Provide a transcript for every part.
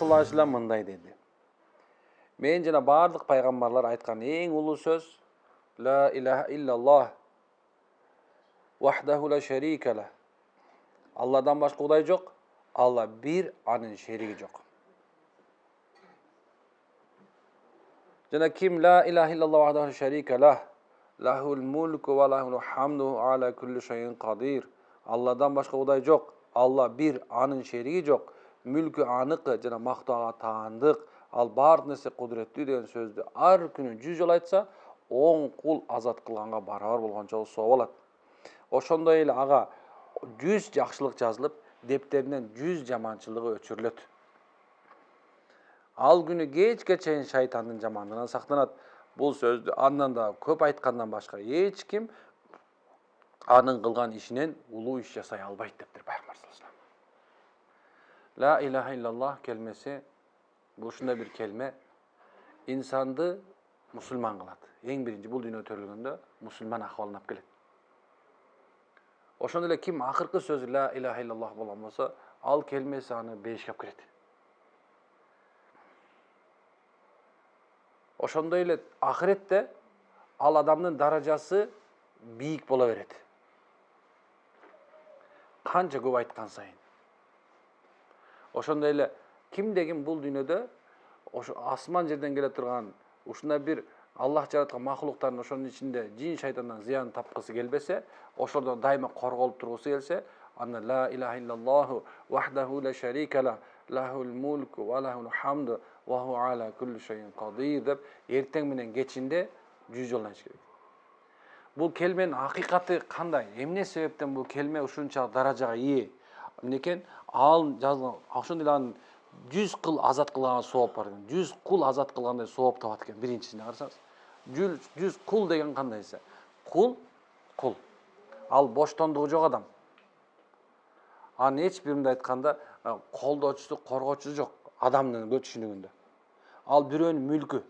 sallallahu aleyhi ve sellem mындай dedi. Men жана бардык пайгамбарлар айткан эң улуу сөз ла илаха иллаллах вахдаху ла шарика ла. Алладан башка Кудай жок, Алла бир, анын шериги жок. Жана ким ла илаха иллаллах вахдаху ла шарика ла, лахул мулку ва лахул хамду аля кулли шайин кадир. Алладан башка Кудай жок, Алла бир, анын шериги жок. Мүлкү аныкы жана мактоого таандык. Ал бар нерсе кудуреттүү деген сөздү ар күнү 100 жолу айтса, 10 кул азат кылганга барабар болгончо сооп алат. Ошондой эле ага 100 жакшылык жазылып, дептеринен 100 жаманчылыгы өчүрүлөт. Ал күнү кечке чейин шайтандын жамандыгынан сактанат. Бул сөздү андан да көп айткандан башка эч ким анын кылган ишинен улуу иш жасай албайт дептир Пайгамбар саллаллаху алейхи вассалам. Ла илаха иллаллах келмеси бул ушундай бир келме инсанды мусулман кылат. Эң биринчи бул дүйнөгө төрөлгөндө мусулман акыбалына алып келет. Ошондой эле ким акыркы сөзү ла илаха иллаллах болгон болсо, ал келмеси аны бейишке алып кирет. Ошондой эле ахиретте ал адамдын даражасы бийик боло берет. Канча көп айткан сайын. Ошондой эле кимде-ким бул дүйнөдө ошо асман жерден келе турган ушундай бир Аллах жараткан махлуктардын ошонун ичинде жин шайтандан зыян тапкысы келбесе, ошолордон дайыма корголуп тургусу келсе, анда ла илаха иллаллаху вахдаху ла шарика ла, лахул мулку ва лахул хамду ва ху аля кулли шайин кадир деп эртең менен кечинде 100 жолу айтыш керек. Бул келменин акыйкаты кандай? Эмне себептен бул келме ушунча даражага ээ? Эмнекен? Ал жазылган, ошондой эле анын 100 кыл азат кылган сооп бар экен. 100 кул азат кылгандай сооп табат экен. Биринчисине карасаңыз. 100 кул деген кандайсы? Кул. Ал боштондугу жок адам. Анын эч биринде айтканда колдоочусу, коргоочусу жок адамдын көчүшүнүгүндө. Ал бирөөнүн мүлкү.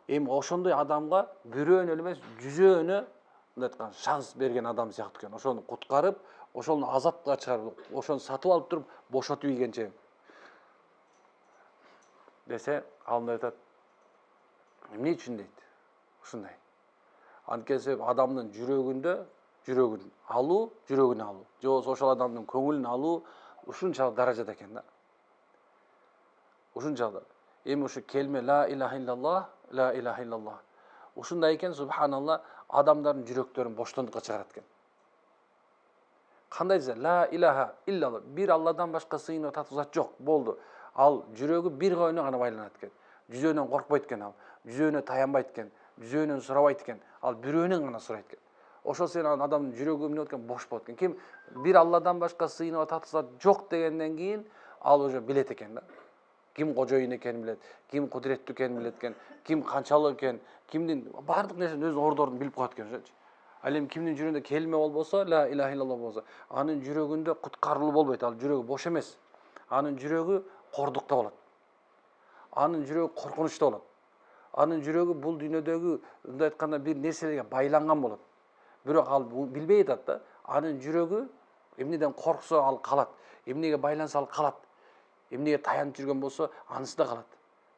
Эми ошондой адамга бирөөнү эле эмес, 100өөнө мындай айткан шанс берген адам сыяктуу экен. Ошону куткарып, ошону азатка чыгарып, ошону сатып алып туруп, бошотуп ийгенче десе, ал мындай айтат. Эмне үчүн дейт? Ушундай. Анткени себеп адамдын жүрөгүн алуу. Же болбосо ошол адамдын көңүлүн алуу ушунчалык даражада экен да. Ушунчалык. Эми ушу келме ла илаха иллаллах. Ушундай экен, субханалла, адамдардын жүрөктөрүн боштондукка чыгарат экен. Кандай десе ла илаха иллаллах, бир Алладан башка сыйынып татып зат жок, болду. Ал жүрөгү бир койуна гана байланат экен. Жүзөөнөн коркпойт экен ал. Жүзөөнө таянбайт экен. Жүзөөнөн сурабайт экен. Ал бирөөнөн гана сурайт экен. Ошол сен адамдын жүрөгү эмне болот экен? Бош болот экен. Ким бир Алладан башка сыйынып татып зат жок дегенден кийин ал уже билет экен да. Ким кожоюн экенин билет, ким кудуреттүү экенин билет экен, ким канчалык экен, кимдин бардык нерсени өзүнүн ордорун билип коет экен. Ал эми кимдин жүрөгүндө келме болбосо, ла илаха иллаллах болсо, анын жүрөгүндө куткарылуу болбойт. Ал жүрөгү бош эмес. Анын жүрөгү кордукта болот. Анын жүрөгү коркунучта болот. Анын жүрөгү бул дүйнөдөгү мындай айтканда бир нерселерге байланган болот. Бирок ал билбей атат да. Анын жүрөгү эмнеден корксо ал калат. Эмнеге байланса ал калат. Эмнеге таянып жүргөн болсо, анысы да калат.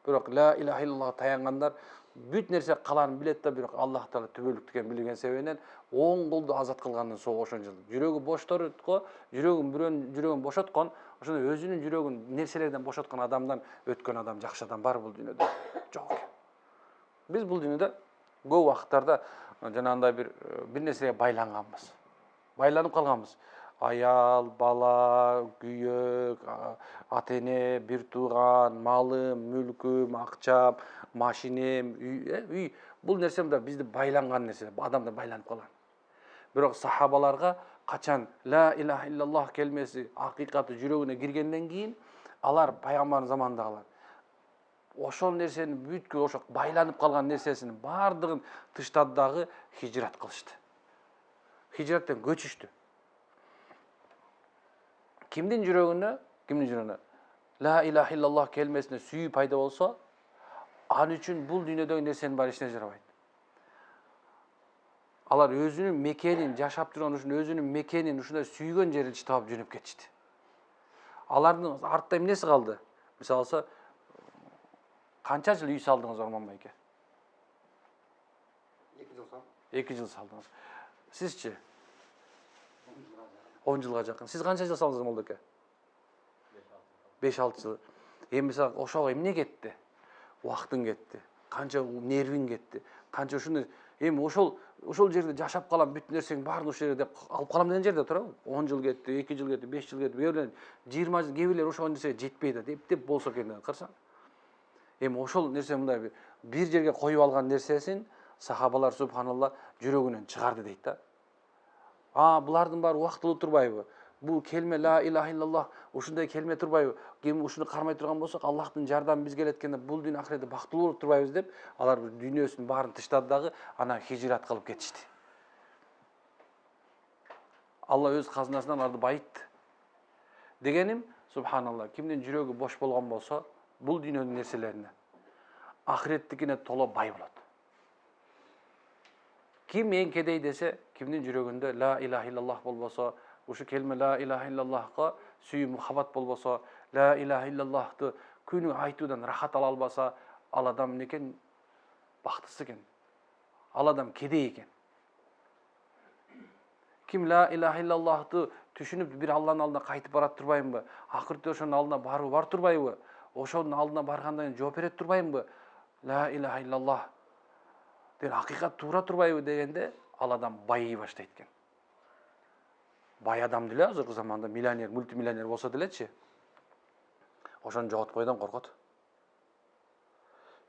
Бирок ла илаха иллаллах таянгандар бүт нерсе каларын билет да, бирок Аллах Таала түбөлүктүү экенин билген себебинен 10 кулду азат кылгандан соң ошончо жүрөгү бошторутко, бирөөнүн жүрөгүн бошоткон, ошондой өзүнүн жүрөгүн нерселерден бошоткон адамдан өткөн адам, жакшы адам бар бул дүйнөдө. Жок. Биз бул дүйнөдө көп убакыттарда жанагындай бир нерсеге байланганбыз. Байланып калганбыз. Аял, бала, күйөк, ата-эне, бир тууган, малым, мүлкүм, акчам, машинем, үй. Бул нерсе да бизди байланган нерсе, адамдар байланып калган. Бирок сахабаларга качан ла илаха иллаллах келмеси акыйкаты жүрөгүнө киргенден кийин, алар пайгамбардын заманындагылар ошол нерсени бүткүл ошо байланып калган нерсесинин бардыгын тыштады дагы хижрат кылышты. Хижраттан көчүштү. Кимдин жүрөгүнө ла илаха иллаллах келмесине сүйүү пайда болсо, ал үчүн бул дүйнөдөгү нерсенин баары эчине жарабайт. Алар өзүнүн мекенин, жашап турган өзүнүн мекенин ушундай сүйгөн жерин таап жөнөп кетишти. Алардын артта эмнеси калды? Misal alsa, kança jыл үй saldыңız Orman Bayke? 2 жыл салдым. 2 жыл saldыңız. Sizçi? 10 жылга жакын. Siz kança жыл saldыңız Молдоке? 5-6 жыл. Эми мисалы ошого эмне кетти? Убактың кетти. Канча нервиң кетти. Канча ушуну эми ошол жерде жашап калам, бүт нерсең баарын ошол жерде алып калам деген жерде турабы? 10 жыл кетти, 2 жыл кетти, 5 жыл кетти, кээ 20 жыл, кээ ошол нерсеге жетпейди деп болсо экен карасаң. Эми ошол нерсе мындай бир жерге коюп алган нерсесин сахабалар субханалла жүрөгүнөн чыгарды дейт да. Булардын баары убактылуу турбайбы? Бул келме ла илаха иллаллах ушундай келме турбайбы? Ким ушуну кармай турган болсок, Аллахтын жардамы бизге келет экен, бул дүйнө ахиретте бактылуу болуп турбайбыз деп, алар дүйнөсүнүн баарын тыштады дагы, анан хижрат кылып кетишти. Алла өз казынасынан аларды байытты. Дегеним, субханалла, кимдин жүрөгү бош болгон болсо, бул дүйнөнүн нерселерине ахиреттикине толо бай болот. Ким эң кедей десе, кимдин жүрөгүндө ла илаха иллаллах болбосо, ушу келме ла илаха иллаллахка сүйүү мухаббат болбосо, ла илаха иллаллахты күнү айтуудан рахат ала албаса, ал адам эмне экен? Бактысыз экен. Ал адам кедей экен. Ким ла илаха иллаллахты түшүнүп бир Алланын алдына кайтып барат турбаймынбы? Акыртта ошонун алдына баруу бар турбайбы? Ошонун алдына баргандан кийин жооп берет турбаймынбы? Ла илаха иллаллах деген акыйкат туура турбайбы дегенде, ал адам байый баштайт экен. Бай адам деле азыркы заманда миллионер, мультимиллионер болсо делечи, ошону жоготкойдон коркот.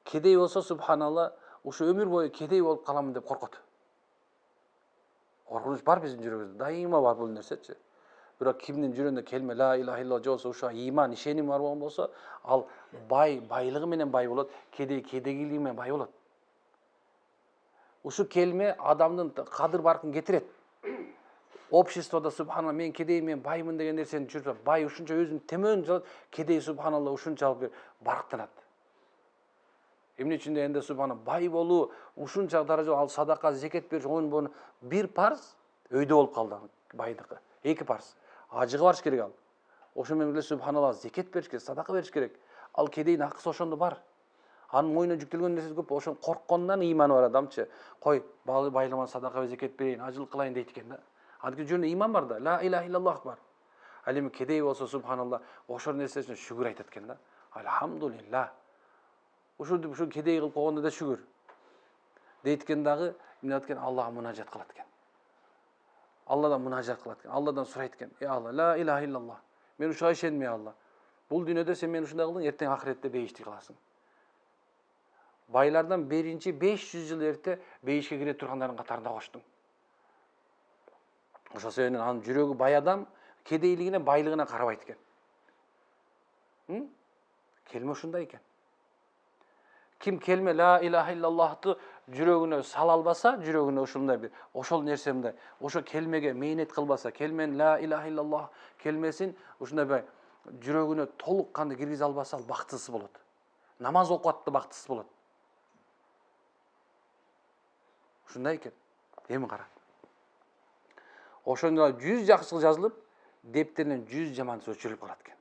Кедей болсо субханалла, ушу өмүр бою кедей болуп каламын деп коркот. Коркунуч бар биздин жүрөгүбүздө, дайыма бар бул нерсечи. Бирок кимдин жүрөгүндө келме ла илаха иллаллах же болсо ушу иман, ишеним бар болгон болсо, ал байлыгы менен бай болот, кедейлиги менен бай болот. Ушу келме адамдын кадыр баркын кетирет. Обществода субханалла мен кедей, мен баймын деген нерсени жүрсө, бай ушунча өзүн төмөн салат, кедей субханалла ушунчалык барктанат. Эмне үчүн дегенде субханалла бай болуу ушунча даража ал садака, зекет бериш, onu бир парз өйдө болуп калды байдыкы. 2 парз. Ажыгы барыш керек ал. Ошо менен эле субханалла зекет бериш керек, садака бериш керек. Ал кедейдин акысы ошондо бар. Анын мойнуна жүктөлгөн нерсеси көп, ошон корккондон иманы бар адамчы. Кой, байлыгыма садака зекет берейин, ажылык кылайын дейт экен да. Анткени жүрөгүндө иман бар да, ла илаха иллаллах бар. Ал эми кедей болсо субханалла, ошол нерсесине шүгүр айтат экен да. Алхамдулилла. Ушу кедей кылып койгондо да шүгүр. Дейт экен дагы, эмне дейт экен, Аллага мунажат кылат экен. Алладан мунажат кылат экен. Алладан сурайт экен. Алла, ла илаха иллаллах. Мен ушуга ишенмей Алла. Бул дүйнөдө сен мен ушундай кылдың, эртең ахиретте бейиштик кыласың. Байлардан биринчи 500 жыл эрте бейишке кире тургандардын катарында коштуң. Ошол себептен анын жүрөгү бай адам кедейлигине, байлыгына карабайт экен. Келме ушундай экен. Ким келме ла илаха иллаллахты жүрөгүнө сала албаса, жүрөгүнө ушундай бир ошол нерсе мындай, ошо келмеге мээнет кылбаса, келмен ла илаха иллаллах келмесин ушундай бир жүрөгүнө толук канды киргизе албаса, ал бактысыз болот. Намаз окуп атты бактысыз болот. Ушундай экен. Эми кара. Ошондо 100 жакшылык жазылып, дептеринен 100 жамандысы өчүрүлүп калат экен.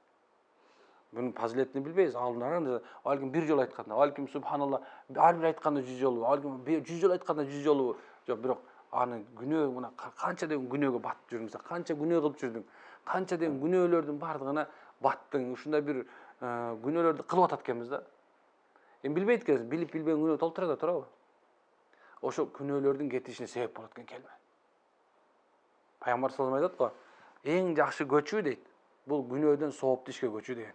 Bunun faziletini bilmeyiz. Algın bir yol aytkanda, algın subhanallah, bir aytkanda 100 yolu, algın 100 yol aytkanda 100 yolu. Yok, birok anı günөө muna kança degen günöөгө batıp жүрүң, kança günөө kılıp жүрдүң, kança degen günөөлөрдүн бардыгына баттың, ушундай бир günөөлөрдү кылып атат экенбиз да. Эми билбейт экенсиз, билип билбеген күнөө толтура да турабы? Ошо күнөөлөрдүн кетишине себеп болот экен келме. Пайгамбар саллаллаху алейхи ва саллям айтат го, эң жакшы көчүү дейт, бул күнөөдөн сооптуу ишке көчүү деген.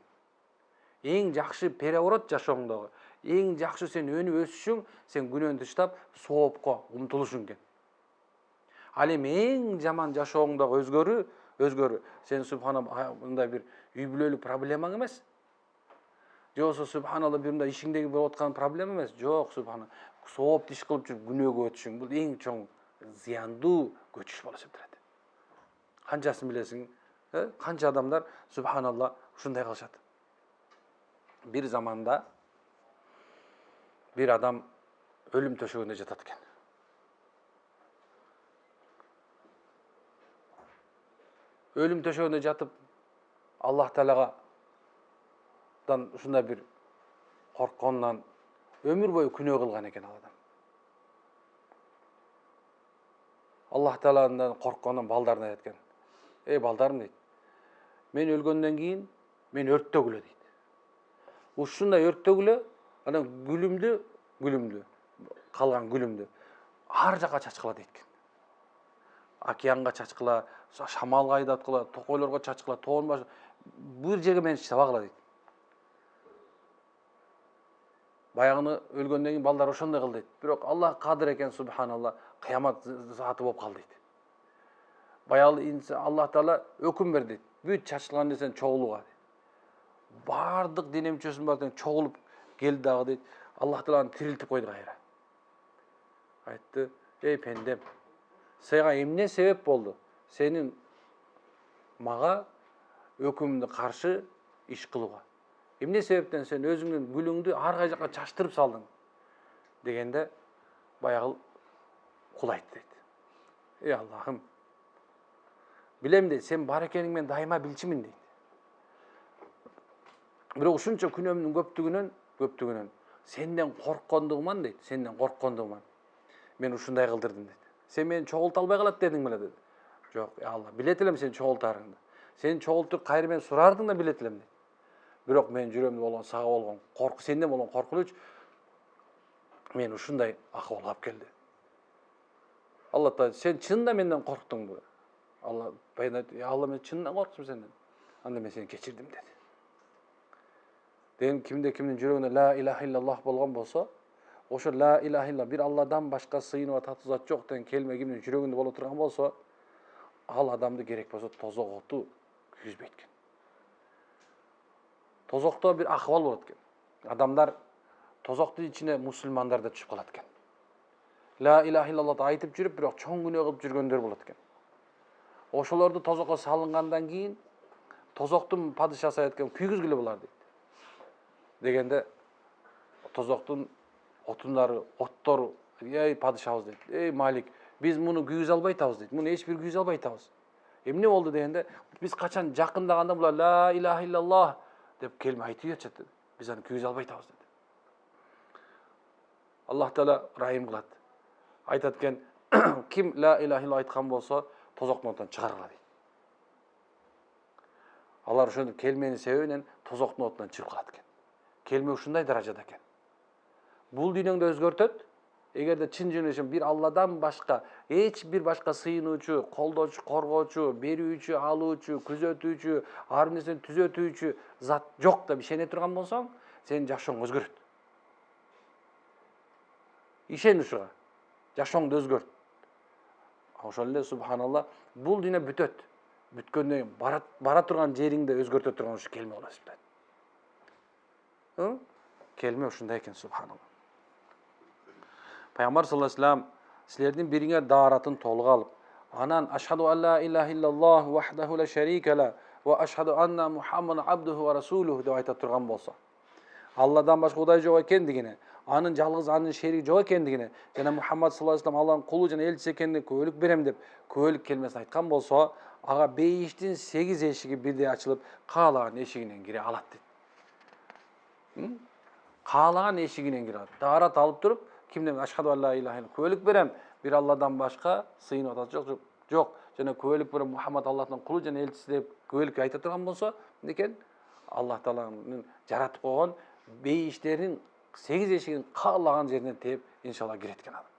Эң жакшы переворот жашооңдогу, эң жакшы сен өнүп өсүшүң, сен күнөөндү таштап соопко умтулушуң экен. Ал эми эң жаман жашооңдогу өзгөрүү, сен субханалла мындай бир үй бүлөлүк проблемаң эмес. Же болсо субханалла бир мындай ишиңдеги болуп аткан проблема эмес. Жок, субханалла. Соопту иш кылып жүрүп күнөөгө өтүшүң, бул эң чоң зыяндуу көчүш болуп эсептелет. Канчасын билесиң? Канча адамдар субханалла ушундай кылышат. Bir zamanda bir adam ölüm töşeğinde jatatken. Ölüm töşeğinde jatıp Allah Teala'ga ушундай bir коркконунан ömür boyu күнөө кылган экен ал адам. Аллах Тааладан коркконунан балдарына айткан. Ey балдарым дейт. Мен өлгөндөн кийин мен өрттөгүлө дейт. Ушундай өрттөгүлө анан гүлүмдү калган гүлүмдү ар жака чачкыла дейт экен. Океанга чачкыла, шамалга айдаткыла, токойлорго чачкыла, тоонун башы бир жерге мени чабагыла дейт. Баягыны өлгөндөн кийин балдар ошондой кыл дейт. Бирок Аллах кадыр экен, субханалла, кыямат зааты болуп калды дейт. Баягы инсан Аллах Таала өкүм бер дейт. Бүт чачылган нерсен чогулууга дейт. Бардык дене мүчөсүнүн баары чогулуп келди дагы дейт. Аллах Таала аны тирилтип койду кайра. Айтты: "Ey пендем, сага эмне себеп болду? Сенин мага өкүмдү каршы иш кылууга. Эмне себептен сен өзүңдүн гүлүңдү ар кай жака чачтырып салдың?" Дегенде баягы кул айтты дейт. "Ey Аллахым, билем дейт, сен бар экениңди мен дайыма билчимин" дейт. Бирок ушунча күнөөмдүн көптүгүнөн сенден корккондугуман дейт, сенден корккондугуман мен ушундай кылдырдым дейт. Сен мени чогулта албай калат дедиң беле dedi. Жок, Алла, билет элем сени чогултарыңды. Сени чогултуп кайра мен сурардың да билет элем дейт. Бирок мен жүрөмдө болгон, сага болгон корку, сенден болгон коркунуч мен ушундай акыбалга алып келди. Алла Таала: "Сен чынында менден корктуңбу?" Алла баян айтты: "Алла, мен чынынан корктум сенден. Анда мен сени кечирдим" dedi. Деген кимдин жүрөгүндө ла илаха иллаллах болгон болсо, ошо ла илаха илла bir Алладан башка сыйынууга татуу зат жок деген келме кимдин жүрөгүндө боло турган болсо, ал адамды керек болсо тозок оту күйгүзбөйт экен. Тозокто bir акыбал болот экен. Адамдар тозоктун ичине мусулмандар да түшүп калат экен. Ла илаха иллаллахты айтып жүрүп, бирок чоң күнөө кылып жүргөндөр болот экен. Ошолорду тозокко салынгандан кийин тозоктун падышасы айтат экен, күйгүзгүлө булар дейт. Дегенде тозоктун отундары, оттору: "Ey падышабыз" дейт. "Ey Малик, биз муну күйгүзө албай атабыз" дейт. "Муну эч бир күйгүзө албай атабыз. Эмне болду?" Дегенде, "Биз качан жакындаганда булар ла илаха иллаллах деп келме айтып жатышат" dedi. "Биз аны күйгүзө албай атабыз" dedi. Аллах Таала райым кылат. Айтат экен, ким ла илаха илlallah айткан болсо, тозоктун отунан чыгаргыла дейт. Алар ошондо келменин себебинен тозоктун отунан чыгып калат экен. Келме ушундай даражада экен. Бул дүйнөңдү өзгөртөт. Эгерде чын жүрүшүн bir Алладан башка, эч бир башка сыйынуучу, колдоочу, коргоочу, берүүчү, алуучу, күзөтүүчү, ар бир нерсени түзөтүүчү зат жок деп ишене турган болсоң, сенин жашооң өзгөрөт. Ишен ушуга. Жашооңду өзгөрт. Ошол эле субханалла, бул дүйнө бүтөт. Бүткөндөн кийин бара турган жериңди өзгөртө турган ушу келме болот дейт. Келме ушундай экен, субханалла. Пайгамбар саллаллаху алейхи вассалам силердин бириңер дааратын толук алып, анан ашхаду алла илаха иллаллах вахдаху ла шарика ла ва ашхаду анна Мухаммадан абдуху ва расулуху деп айта турган болсо, Алладан башка кудай жок экендигине, анын жалгыз анын шерик жок экендигине жана Мухаммад саллаллаху алейхи вассалам Алланын кулу жана элчиси экенине күбөлүк берем деп күбөлүк келмесин айткан болсо, ага бейиштин 8 эшиги бирдей ачылып, каалаган эшигинен кире алат дейт. Каалаган эшигинен кире алат. Даарат алып туруп, кимден ашхаду алла илаха илlallah күбөлүк берем, bir Алладан башка сыйынып атат жок, жана күбөлүк берем Мухаммад Аллахтын кулу жана элчиси деп күбөлүк айта турган болсо, экен Аллах Тааланын жаратып койгон бейиштерин 8 эшигин каалаган жеринен тээп, иншалла кирет экен адам.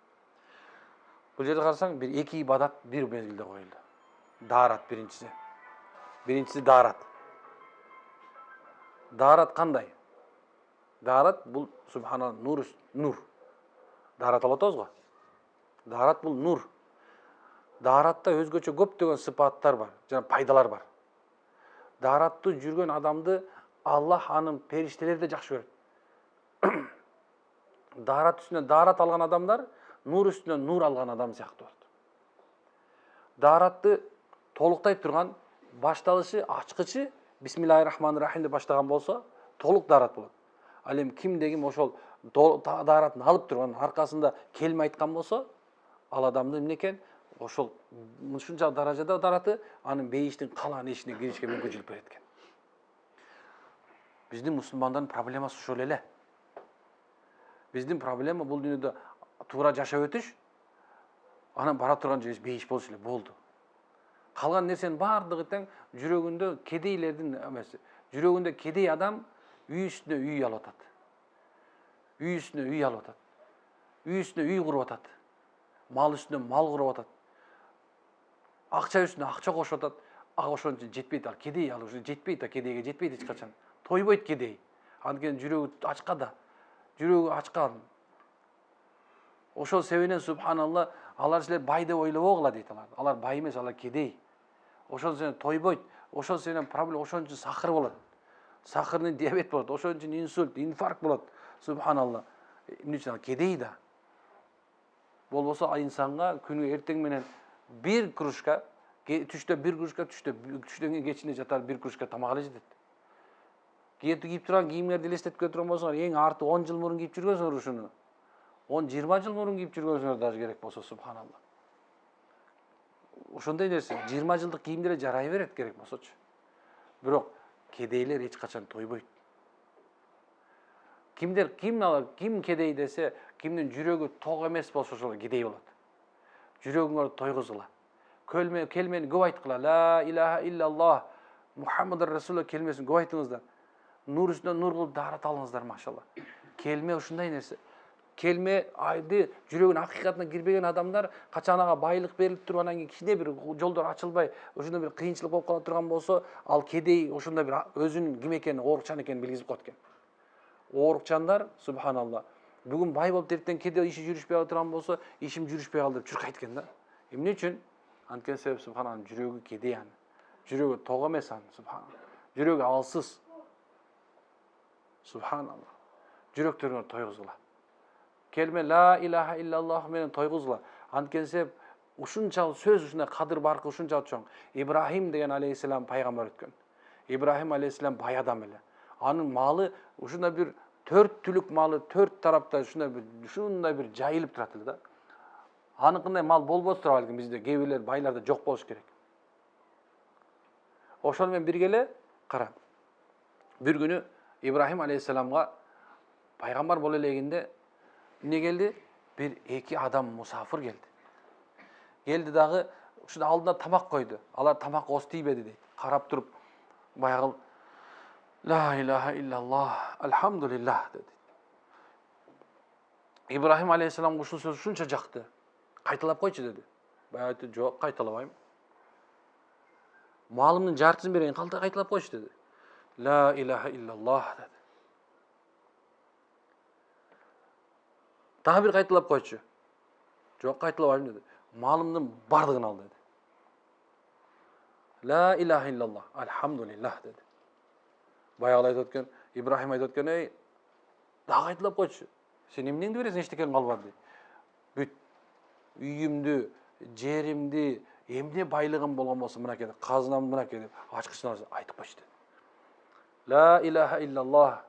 Бул жерде карасаң, bir 2 ибадат bir мезгилде коюлду. Даарат биринчиси. Биринчиси даарат. Даарат кандай? Даарат бул субханалла нур. Даарат алып атабыз го. Даарат бул нур. Дааратта өзгөчө көптөгөн сыпаттар бар, жана пайдалар бар. Дааратты жүргөн адамды Аллах анын периштелери да жакшы көрөт. Даарат үстүнөн даарат алган адамдар нур үстүнөн нур алган адам сыяктуу болот. Дааратты толуктай турган башталышы, ачкычы Бисмиллахир-рахманир-рахим деп баштаган болсо, толук даарат болот. Ал эми кимде-ким ошол дааратын алып турган аркасында келме айткан болсо, ал адамды эмне экен? Ошол ушунча даражада даараты анын бейиштин калган эшине киришке мүмкүнчүлүк берет экен. Биздин мусулмандардын проблемасы ошол эле. Биздин проблема бул дүйнөдө туура жашап өтүш, анан бара турган жерибиз бейиш болуш эле болду. Калган нерсенин баардыгы тең жүрөгүндө кедейлердин эмеси. Жүрөгүндө кедей адам үй үстүнө үй алып атат. Үй үстүнө үй алып атат. Үй үстүнө үй куруп атат. Мал үстүнө мал куруп атат. Акча үстүнө акча кошуп атат. Ошон үчүн жетпейт ал кедей, ал уже жетпейт да кедейге жетпейт эч качан. Тойбойт кедей. Анткени жүрөгү ачка да. Жүрөгү ачка. Ошол себептен субханалла алар силер бай деп ойлобогула дейт алар. Алар бай эмес, алар кедей. Ошол себептен тойбойт. Ошол себептен проблема ошон үчүн сахар болот. Сахарный диабет болот. Ошон үчүн инсульт, инфаркт болот. Субханалла. Эмне үчүн ал кедей да. Болбосо инсанга күнү эртең менен бир кружка, түштө бир кружка, түштөн кийин кечинде жатар бир кружка тамак эле жетет. Кийип турган кийимдерди элестетип турган болсоңор, эң арты 10 жыл мурун кийип жүргөнсүңөр ушуну. 10-20 жыл мурун кийип жүргөнсүңөр даже керек болсо, субханалла. Ошондой нерсе 20 жылдык кийим деле жарай берет керек болсочу. Бирок кедейлер эч качан тойбойт. Ким кедей десе, кимдин жүрөгү ток эмес болсо ошол кедей болот. Жүрөгүңөр тойгузгула. Келмени көп айткыла. Ла илаха иллаллах, Мухаммаdur Расулуллах келмесин көп айтыңыздар. Нур үстүнө нур кылып дарат алыңыздар, машалла. Келме ушундай нерсе. Келме айды жүрөгүнүн акыйкатына кирбеген адамдар качан ага байлык берилип туруп анан кийин кичине бир жолдор ачылбай, ошондой бир кыйынчылык болуп кала турган болсо, ал кедей ошондой бир өзүнүн ким экенин, оорукчан экенин билгизип коет экен. Оорукчандар, субханалла, бүгүн бай болуп эртең кедей иши жүрүшпөй кала турган болсо, ишим жүрүшпөй калды деп чуркайт экен да. Эмне үчүн? Анткени себеп субханалла жүрөгү кедей аны. Жүрөгү ток эмес аны, субханалла. Жүрөгү алсыз. Субханалла. Жүрөктөрүңөр тойгузгула. Келме ла илаха иллаллах менен тойгузгула. Анткени себеп ушунчалык сөз ушундай кадыр баркы ушунчалык чоң. Ибрахим деген алейхиссалам пайгамбар өткөн. Ибрахим алейхиссалам бай адам эле. Анын малы ушундай бир 4 түлүк малы 4 тарапта ушундай бир жайылып турат эле да. Аныкындай мал болбос тура балким бизде, кээ бирлер байларда жок болуш керек. Ошол менен бирге эле кара. Бир күнү Ибрахим алейхиссаламга пайгамбар боло элегинде эмне келди? Бир эки адам мусафир келди. Келди дагы ушунда алдына тамак койду. Алар тамак ооз тийбеди дейт. Карап туруп баягы ла илаха иллаллах, алхамдулиллах dedi. İbrahim aleyhisselam ушул сөз ушунча жакты. Кайталап койчу dedi. Баягы айтты, жок, кайталабайм. Малымдын жартысын берейин, калды кайталап койчу dedi. La ilahe illallah dedi. Daha bir kayıtlap koyçu. Çok kayıtlabayım dedi. Malımdın bardığını al dedi. La ilahe illallah, alhamdulillah dedi. Bayağı ayet ötken, İbrahim ayet ötken, ey, daha kayıtlap koyçu. Sen emningdi veresin, eşteken kalbar dedi. Büt, üyümdü, jerimdi, emne baylığım bolgan bolsa mına kedip, kazınam mına kedip, açkısına aytıp koyçu dedi. La ilahe illallah,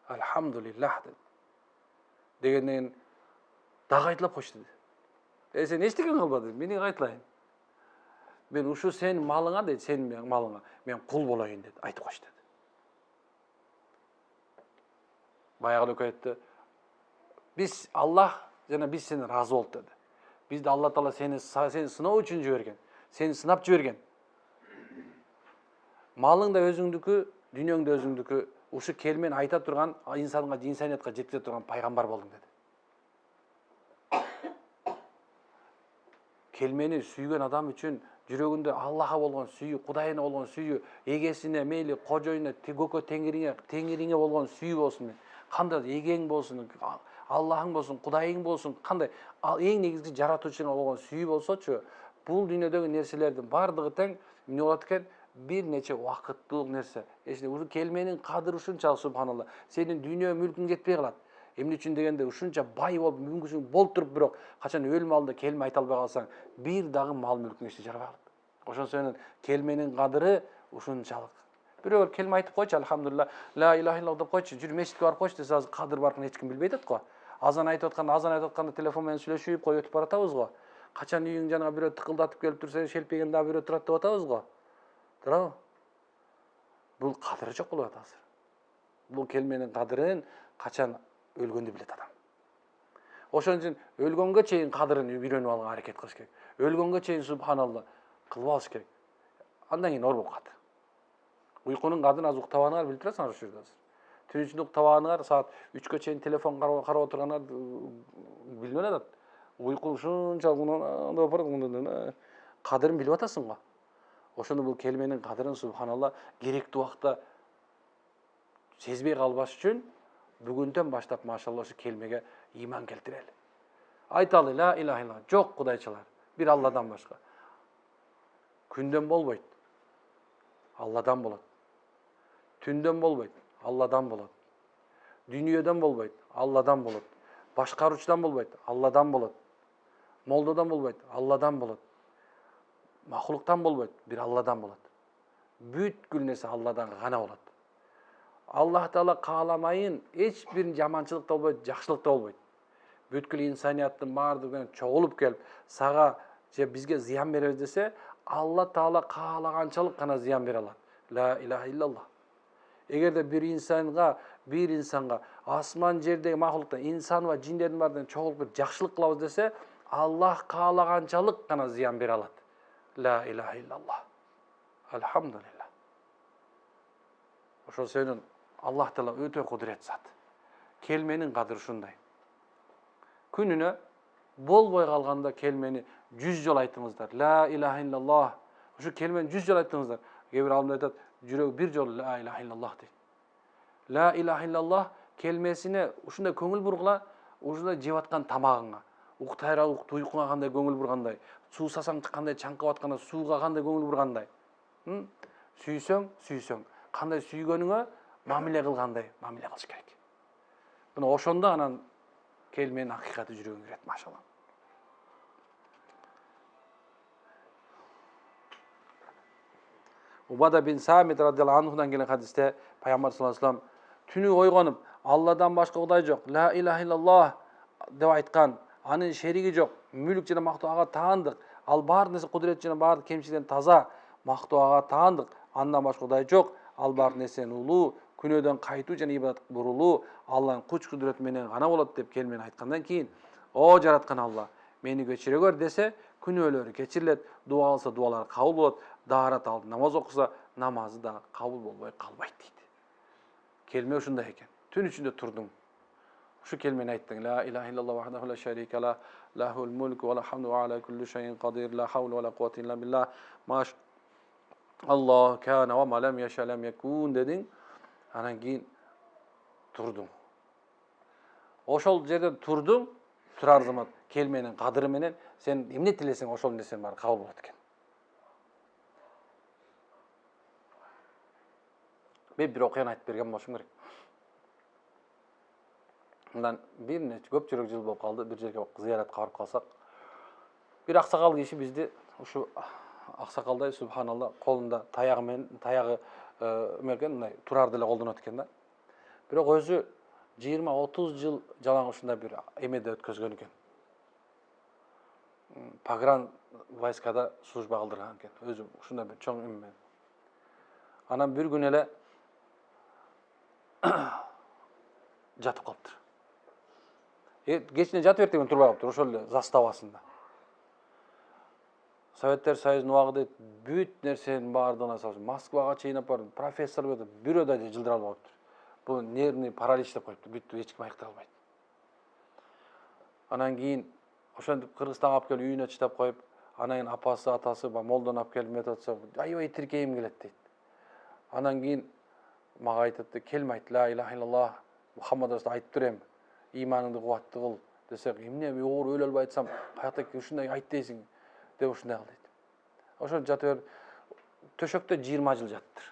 alhamdulillah dedi. Degenden daha kayıtlap koş dedi. Sen eşteken kalbadın, meni kayıtlayın. Ben uşu sen malına dedi, sen malına, ben kul bolayın dedi, aytıp koş dedi. Bayağı aytты. Biz Allah, jana biz seni razı oldu dedi. Biz de Allah Taala seni sınav için jibерген. Seni sınap jibерген. Malың да өзүңдүкү, дүньөң да өзүңдүкү. Uşu kelmeni ayta turgan, insanга, insaniyatка жеткизе турган пайгамбар болдуң dedi. Kelmeni sүйгөн адам үчүн жүрөгүндө Аллахка болгон сүйүү, Кудайына болгон сүйүү, эгесине, мейли кожоюна, көкө теңириңе болгон сүйүү болсун. Кандай эгең болсун, Аллахың болсун, Кудайың болсун, кандай эң негизги жаратуучуңа болгон сүйүү болсочу, бул дүйнөдөгү нерселердин бардыгы тең эмне болот экен? Bir neçe vakıtlılık nerse. İşte uşu kelmenin kadırı uşunça subhanallah. Senin dünya mülkün ketpey kalat. Emne üçün degende uşunça bay bolup мүмкүнчүлүк болуп туруп бирок качан өлүм алды келме айта албай калсаң, бир дагы мал мүлкүң эчте жарабай калат. Ошон себептен келменин кадыры ушунчалык. Бирөөр келме айтып койчу, алхамдулилlah, ла илаха иллаллах деп койчу, жүр мечитке барып койчу десе, азыр кадыр баркын эч ким билбей атат го. Азан айтып атканда телефон менен сүйлөшүп коюп өтүп баратабыз го. Качан үйүң жанага бирөө тыкылдатып келип турса, шелпеген дагы бирөө турат деп атабыз го. Турабы? Бул кадыры жок болуп атат азыр. Бул келменин кадырын качан өлгөндө билет адам. Ошон үчүн өлгөнгө чейин кадырын үйрөнүп алганга аракет кылыш керек. Өлгөнгө чейин субханалла кылып алыш керек. Андан кийин оор болуп калат. Уйкунун кадырын азыр уктабаганыңар билип турасыңар ошол жерде азыр. Түн ичинде уктабаганыңар, саат 3кө чейин телефон карап отурганыңар билбей атат. Уйку ушунчалык кадырын билип атасың го. Ошондо бул келменин кадырын субханалла керектүү убакта сезбей калбаш үчүн бүгүндөн баштап машалла ошо келмеге иман келтирели. Айталы ла иляха илlallah. Жок кудайчылар. Бир Алладан башка. Күндөн болбойт. Алладан болот. Түндөн болбойт. Алладан болот. Дүйнөдөн болбойт. Алладан болот. Башкаруучудан болбойт. Алладан болот. Молдодан болбойт. Алладан болот. Махлуктан болбойт. Бир Алладан болот. Бүткүл нерсе Алладан гана болот. Аллах Таала кааламайын эч бир жаманчылык да болбойт, жакшылык да болбойт. Бүткүл инсанияттын баардыгы чогулуп келип, сага же бизге зыян беребиз десе, Алла Таала каалаганчалык гана зыян бере алат. Ла иляха илlallah. Эгерде бир инсанга асман жердеги махлуктар, инсан ва жиндердин баардыгын чогулуп бир жакшылык кылабыз десе, Аллах каалаганчалык гана зыян бере алат. Ла иляха илlallah. Алхамдулилlah. Ошол себептен Аллах Таала өтө кудурет зат. Келменин кадыры ушундай. Күнүнө болбой калганда келмени 100 жолу айтыңыздар. Ла иляха илlallah. Ушу келмени 100 жолу айтыңыздар. Кээ бир алымдар айтат, жүрөгү бир жолу ла иляха илlallah дейт. Ла иляха илlallah келмесине ушундай көңүл бургула, ушундай жеп аткан тамагыңа, уйкуңа кандай көңүл бургандай, суусасаң кандай чаңкып атканда сууга кандай көңүл бургандай. Сүйсөң, кандай сүйгөнүңө мамиле кылгандай мамиле кылыш керек. Мына ошондо анан келменин акыйкаты жүрөгүңө кирет, машалла. Убада бин Самит радиаллаху анхудан келген хадисте Пайгамбар саллаллаху алейхи вассалам түнү ойгонуп, Алладан башка кудай жок, ла иляха илlallah деп айткан, анын шериги жок, мүлк жана мактоо ага таандык, ал баардык нерсе кудурет жана баардык кемчиликтен таза, мактоо ага таандык, андан башка кудай жок, ал баардык нерсенин улуу, күнөөдөн кайтуу жана ибадат бурулуу Алланын күч кудурети менен гана болот деп келмени айткандан кийин, о жараткан Алла, мени кечире көр десе, күнөөлөрү кечирилет, дуа кылса дуалары кабыл болот, даарат алып намаз окуса, намазы да кабыл болбой калбайт дейт. Келме ушундай экен. Түн ичинде турдуң. Ушу келмени айттың. Ла иляха илlallah вахдаху ла шарика ла, лахул мулку ва лахамду ва ала кулли шайин кадир, ла хавла ва ла куввата илля билlah. Маш Allah kana ва ма лам яша лам якун дедиң. Анан кийин турдуң. Ошол жерден турдуң, турар замат келменин кадыры менен сен эмне тилесең ошол нерсенин баары кабыл болот экен. Мен бир окуяны айтып берген болушум керек. Мындан көпчүлүк жыл болуп калды, бир жерге зыяратка барып калсак, бир аксакал киши бизди ушу аксакалдай субханалла колунда таягы экен, мындай турарды эле колдонот экен да. Бирок өзү 20-30 жыл жалаң ушундай бир эмеде өткөзгөн экен. Погран войскада служба кылдырган экен. Өзү ушундай бир чоң эме. Анан бир күн эле жатып калыптыр. Кечине жатып эртең турбай калыптыр, ошол эле заставасында. Советтер Союзунун убагында бүт нерсенин баардыгына салып, Москвага чейин апарып, профессор болуп, бирөө да жылдыра албаптыр. Бул нервный паралич деп коюптур, бүт эч ким айыктыра албайт. Анан кийин ошентип Кыргызстанга алып келип үйүнө чыдап коюп, анан кийин апасы, атасы молдону алып келип метип атса, аябай тиркейим келет дейт. Анан кийин мага айтат, келме айт, ла иляха илlallah, Мухаммад расул айтып турем, иманыңды кубаттуу кыл десек, эмне оор өлө албай айтсам, каяктан ушундай айт дейсиң деп ушундай кыл дейт. Ошо жатып төшөктө 20 жыл жаттыр.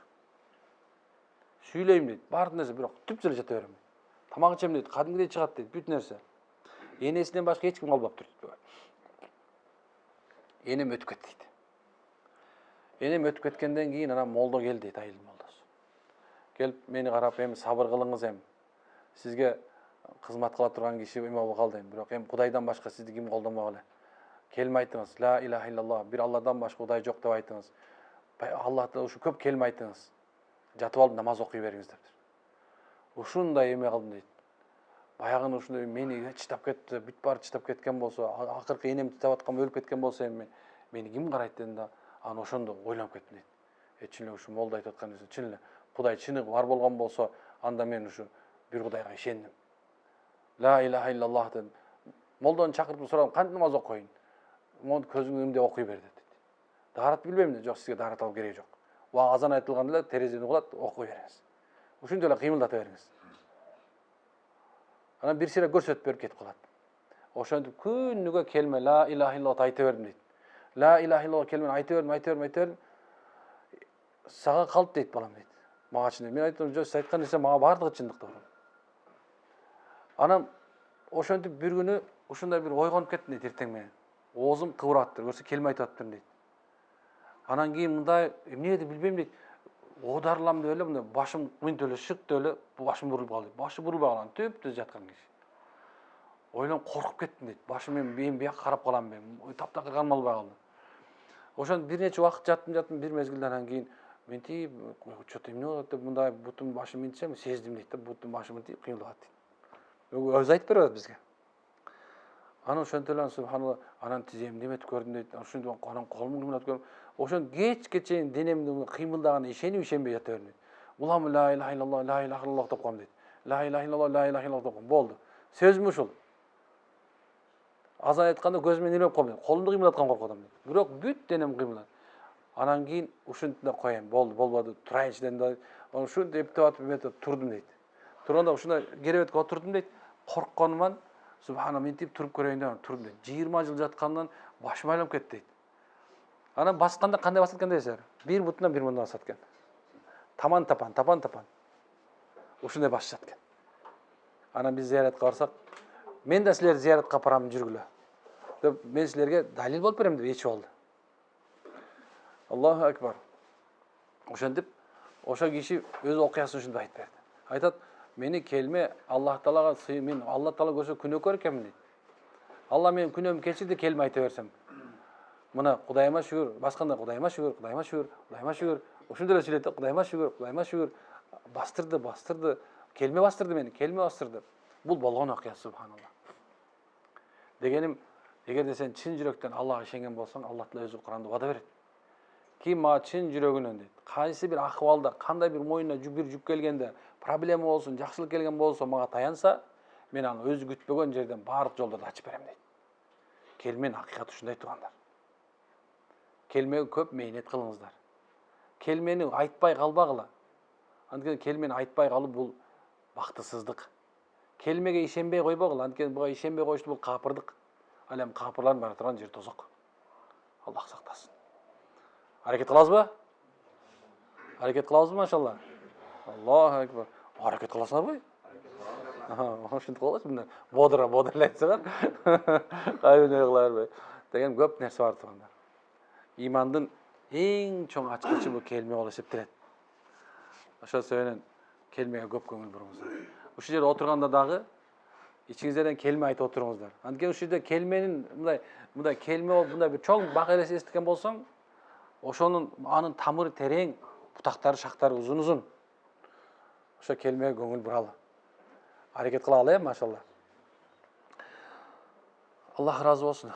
Сүйлөйм дейт, баардык нерсе бирок түп эле жата берем. Тамак ичем дейт, кадимгидей чыгат дейт, бүт нерсе. Энесинен башка эч ким калбаптыр дейт. Энем өтүп кетти дейт. Энем өтүп кеткенден кийин анан молдо келди дейт, айыл молдосу. Келип мени карап, эми сабыр кылыңыз эми. Сизге кызмат кыла турган киши эме болуп калды эми, бирок эми Кудайдан башка сизди ким колдонмок эле. Келме айтыңыз, ла иляха илlallah, бир Алладан башка Кудай жок деп айтыңыз. Аллахта ушу көп келме айтыңыз. Жатып алып намаз окуй бериңиз дептир. ушундай эме кылдым дейт. Баягы ушундай мени чыдап кетти, бүт баары чыдап кеткен болсо, акыркы энем чыдап аткан өлүп кеткен болсо эми мени ким карайт дедим да, анан ошондо ойлонуп кеттим дейт. Чын эле ушу молда айтып аткан нерсе чын эле. Кудай чыны бар болгон болсо, анда мен ушу бир Кудайга ишендим. Ла илаха иллаллах дедим. Молданы чакыртып сурадым, кантип намаз окуйн? Монду көзүңдү имде окуй бер деди. Даарат билбейм де, жок сизге даарат алып кереги жок. Азан айтылганда эле терезени кулат, окуй бериңиз. Ушунча эле кыймылдата бериңиз. Анан бир сире көрсөтүп берип кетип калат. Ошентип күнүгө келме ла илаха иллаллах айта бердим дейт. Ла илаха иллаллах келмени айта бердим. Сага калып дейт балам дейт. Мага чын. Мен айттым, жок, сиз айткан нерсе мага бардыгы чындык деп. Анан ошентип бир күнү ушундай бир ойгонуп кеттим дейт эртең менен. Оозум кыбырап атты, көрсө келме айтып атыптырмын дейт. Анан кийин мындай эмнеди билбейм дейт. Оодарлам деп эле мындай башым мынтип эле шыктып эле башым бурулуп калды. Башы бурулбай калган, түп-түз жаткан киши. Ойлонуп коркуп кеттим дейт. Башым мен бияка карап калам мен. Таптакыр каным албай калды. Ошондо бир нече убакыт жаттым, бир мезгилден анан кийин мынтип что-то эмне болот деп мындай бутум башым мынтсем сездим дейт да, бутум башым мынтип кыймылдап атты. Өзү айтып берет бизге. Анан ошентип эле субханалла, анан тиземди эметип көрдүм дейт. Ошондо анан колумду кыймылдатып көрдүм. Ошондо кечке чейин денемдин кыймылдаганына ишенип жата бердим. Уламы ла илаха иллаллах, ла илаха иллаллах деп коем дейт. Ла илаха иллаллах, ла илаха иллаллах деп коем. Болду. Сөзүм ушул. Азан айтканда көзүмөн илеп коем дейт. Колумду кыймылдаткан коркот дейт. Бирок бүт денем кыймылдат. Анан кийин ушинтип да коем. Болбоду. Турайынчы дедим да. Ушинтип эптеп атып эметип турдум дейт. Турганда ушундай керебетке отурдум дейт. Коркконуман субхана мынтип туруп көрөйүн деп турдум дейт. 20 жыл жаткандан башым айланып кетти дейт. Анан басканда кандай басат экен дейсиздер? Бир бутунан бир мындан басат экен. Таман тапан. Ушундай басышат экен. Анан биз зияратка барсак, мен да силерди зияратка апарамын жүргүлө. Деп мен силерге далил болуп берем деп ичип алды. Аллаху акбар. Ошентип, ошо киши өз окуясын ушундай айтып берди. Айтат, мени келме Аллах Таалага мен Алла Таала көрсө күнөөкөр экенмин дейт. Алла менин күнөөмдү кечирди, келме айта берсем. Мына Кудайыма шүгүр, басканда Кудайыма шүгүр. Ошондой эле сүйлөйт, Кудайыма шүгүр. Бастырды. Келме бастырды мени, Бул болгон окуя субханалла. Дегеним, эгерде сен чын жүрөктөн Аллага ишенген болсоң, Алла Таала өзү Куранда вада берет. Ким мага чын жүрөгүнөн дейт. Кайсы бир акыбалда, кандай бир моюна бир жүк келгенде, проблема болсун, жакшылык келген болсо, мага таянса, мен аны өзү күтпөгөн жерден баардык жолдорду ачып берем дейт. Келменин акыйкаты ушундай туугандар. Келмеге көп мээнет кылыңыздар. Келмени айтпай калбагыла. Анткени келмени айтпай калуу бул бактысыздык. Келмеге ишенбей койбогула. Анткени буга ишенбей коюш бул капырдык. Ал эми капырлардын бара турган жер тозок. Аллах сактасын. Аракет кылабызбы? Машалла. Аллаху акбар. Аракет кыласыңарбы? Ошентип калабыз мына бодыр айтсаңар. Кайын кыларбы? Деген көп нерсе бар турганда. Имандын эң чоң ачкычы бул келме болуп эсептелет. Ошол себептен келмеге көп көңүл буруңуздар. Ушул жерде отурганда дагы ичиңизден келме айтып отуруңуздар. Анткени ушул жерде келменин мындай келме болуп мындай бир чоң бак элес эстеген болсоң, ошонун анын тамыры терең, бутактары, шактары узун. Ошо келмеге көңүл буралы. Аракет кылалы, машалла. Аллах разы болсун.